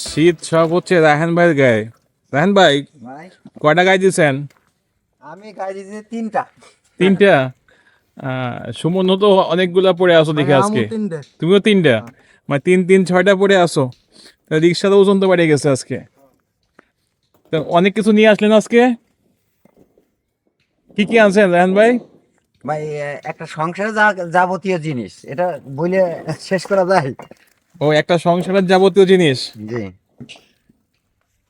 শীত সব হচ্ছে রায়হান ভাইয়ের গায়ে। রায়হান ভাই ভাই কয়টা গায়ে দিয়েছেন? আমি গাই দিয়েছি তিনটা। তিনটা। সুমন তো অনেকগুলা পড়ে আসো দেখে আজকে। তিনটে। তুমিও তিনটা, মানে তিন তিন ছয়টা পড়ে আসো। রিক্সাতে ওজন তো বেড়ে গেছে আজকে। তো অনেক কিছু নিয়ে আসলেন আজকে, কি কি আনছেন রায়হান ভাই? ভাই একটা সংসারে যাবতীয় জিনিস, এটা বলে শেষ করা যায়? ও, একটা সংসারের যাবতীয় জিনিস, জি,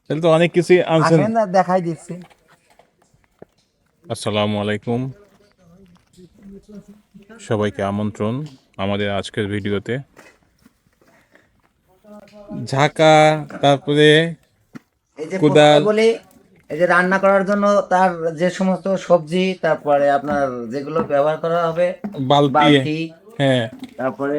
তাহলে তো অনেক কিছুই আনছেন। আসেন না দেখাই দিচ্ছি। আসসালামু আলাইকুম, সবাইকে আমন্ত্রণ আমাদের আজকের ভিডিওতে। ঝাঁকা, তারপরে এই যে কোদাল, প্রথমে বলি, এই যে রান্না করার জন্য তার যে সমস্ত সবজি, তারপরে আপনার যেগুলো ব্যবহার করা হবে, বালতি। বালতি, হ্যাঁ, তারপরে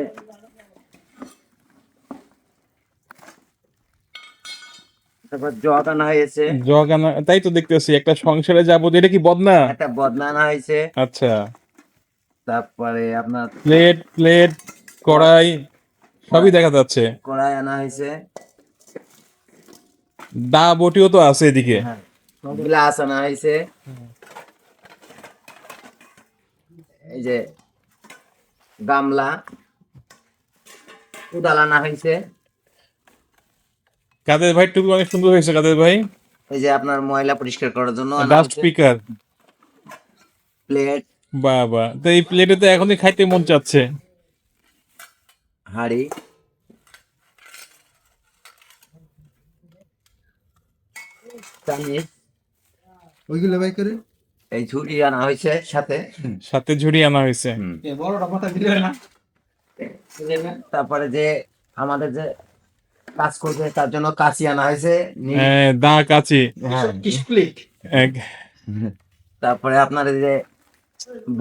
তারপর জগ আনা হয়েছে, জগ আনা, তাই তো দেখতেছি একটা সংসারে যাবতীয়। এটা কি বদনা? একটা বদনা আনা হয়েছে, আচ্ছা, তারপরে আপনার প্লেট প্লেট, কড়াই সবই দেখা যাচ্ছে। কড়াই আনা হয়েছে, দা বটিও তো আছে এদিকে। হ্যাঁ, গ্লাস আনা হয়েছে, এই যে গামলা, কোদাল আনা হয়েছে, কাদের ভাই টুকু অনেক সুন্দর হয়েছে কাদের ভাই। এই যে আপনার ময়লা পরিষ্কার করার জন্য আনা ডাস্ট হয়েছে, পিকার। প্লেট, বাবা, তো এই প্লেটে তো এখনই খাইতে মন চাচ্ছে। হাঁড়ি, চামিচ, ওইগুলো বাই করে এই ঝুড়ি আনা হয়েছে সাথে। সাথে ঝুড়ি আনা হয়েছে। বড়টা মাথা দিলে না। তারপরে যে আমাদের যে কাজ করবে তার জন্য কাঁচি আনা হয়েছে, দা কাচি। হ্যাঁ, স্প্লিট এক- তারপরে আপনার এই যে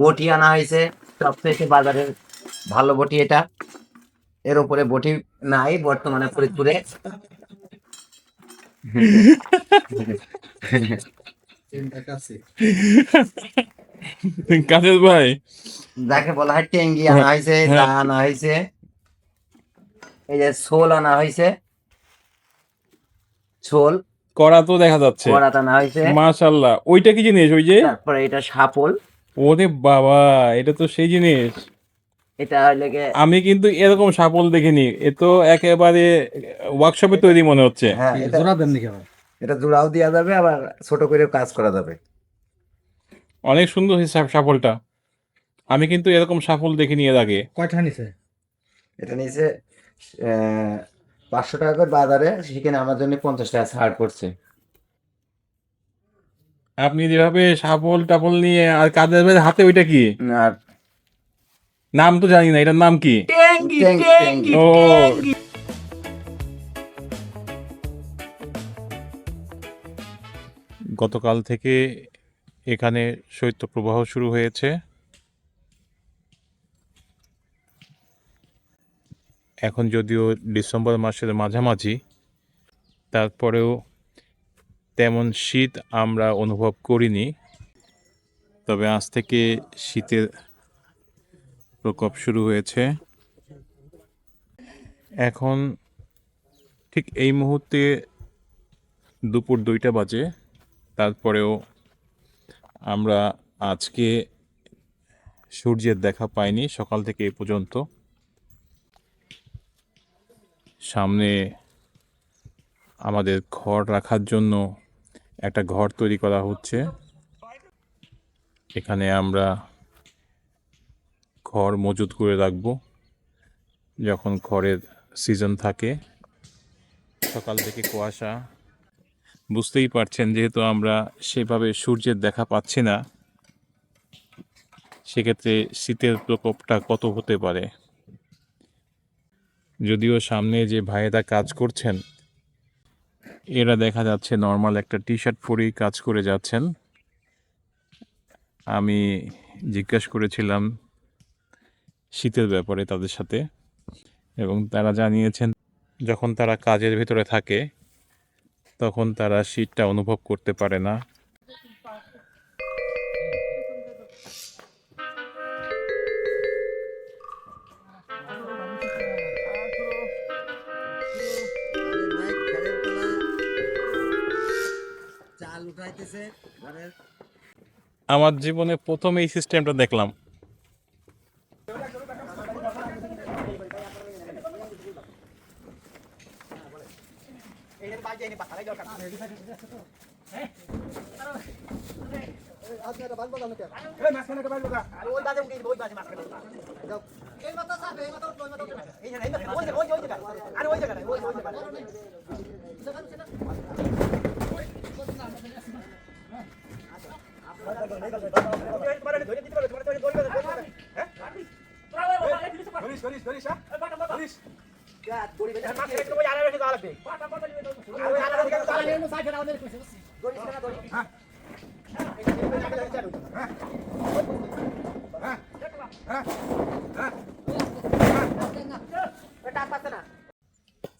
বটি আনা হয়েছে, সবথেকে বাজারের ভালো বটি এটা। এর উপরে বটি নাই বর্তমানে ফরিদপুরে। তিনটা কাছে কাদের ভাই। যাকে বলা হয় টেঙ্গি আনা হয়েছে, দা আনা হয়েছে, এই যে শোল আনা হয়েছে, শোল, কড়া তো দেখা যাচ্ছে। করাত আনা হয়েছে, মাশাল্লাহ, ওইটা কি জিনিস ওই যে? তারপরে এটা সাপল, ওরে বাবা, এটা তো সেই জিনিস। এটা হইলে গিয়ে, আমি কিন্তু এরকম সাপল দেখিনি। এ তো একেবারে ওয়ার্কশপে তৈরি মনে হচ্ছে। হ্যাঁ এটা জোড়া দেন নাকি আবার? এটা জোড়াও দেওয়া যাবে, আবার ছোট করে কাজ করা যাবে। অনেক সুন্দর হয়েছে সাপলটা। আমি কিন্তু এরকম সাপল দেখিনি এর আগে। কয়টা নিছে? এটা নিচে 500 টাকা করে বাজারে, সেখানে আমার জন্য 50 টাকা ছাড় করছে। আপনি যেভাবে সাপল টাপল নিয়ে, আর কাদের ভাইয়ের হাতে ওইটা কি আর নাম তো জানি না, এটার নাম কি? ট্যাঙ্কি। ও, গতকাল থেকে এখানে শৈত্যপ্রবাহ শুরু হয়েছে। এখন যদিও ডিসেম্বর মাসের মাঝামাঝি, তারপরেও তেমন শীত আমরা অনুভব করিনি। তবে আজ থেকে শীতের প্রকোপ শুরু হয়েছে। এখন ঠিক এই মুহূর্তে দুপুর 2টা বাজে। তারপরেও আমরা আজকে সূর্যের দেখা পাইনি সকাল থেকে এ পর্যন্ত। সামনে আমাদের ঘর রাখার জন্য একটা ঘর তৈরি করা হচ্ছে। এখানে আমরা ঘর মজুত করে রাখবো যখন খড়ের সিজন থাকে। সকাল থেকে কুয়াশা, বুঝতেই পারছেন, যেহেতু আমরা সেভাবে সূর্যের দেখা পাচ্ছি না, সেক্ষেত্রে শীতের প্রকোপটা কত হতে পারে। যদিও সামনে যে ভাইয়েরা কাজ করছেন, এরা দেখা যাচ্ছে নর্মাল একটা টি শার্ট পরেই কাজ করে যাচ্ছেন। আমি জিজ্ঞাসা করেছিলাম শীতের ব্যাপারে তাদের সাথে, এবং তারা জানিয়েছেন যখন তারা কাজের ভেতরে থাকে তখন তারা শীতটা অনুভব করতে পারে না। যাইতেছে ঘরের আমার জীবনে প্রথম এই সিস্টেমটা দেখলাম।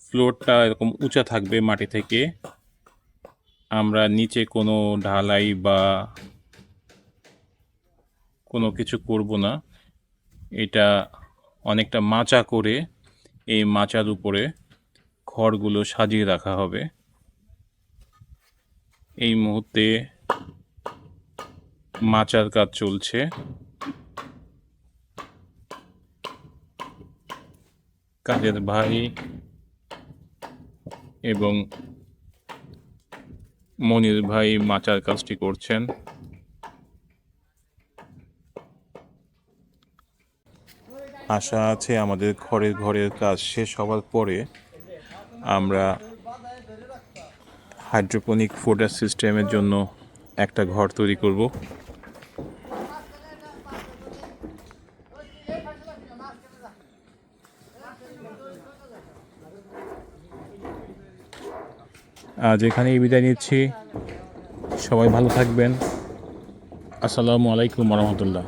ফ্লোরটা এরকম উঁচা থাকবে মাটি থেকে। আমরা নিচে কোনো ঢালাই বা কোনো কিছু করব না। এটা অনেকটা মাচা করে এই মাচার উপরে খড়গুলো সাজিয়ে রাখা হবে। এই মুহূর্তে মাচার কাজ চলছে। কাজের ভাই এবং মনির ভাই মাচার কাজটি করছেন। আশা আছে আমাদের ঘরের কাজ শেষ হওয়ার পরে আমরা হাইড্রোপনিক ফোডার সিস্টেমের জন্য একটা ঘর তৈরি করব। আজ এখানেই বিদায় নিচ্ছি। সবাই ভালো থাকবেন। আসসালামু আলাইকুম রহমতুল্লাহ।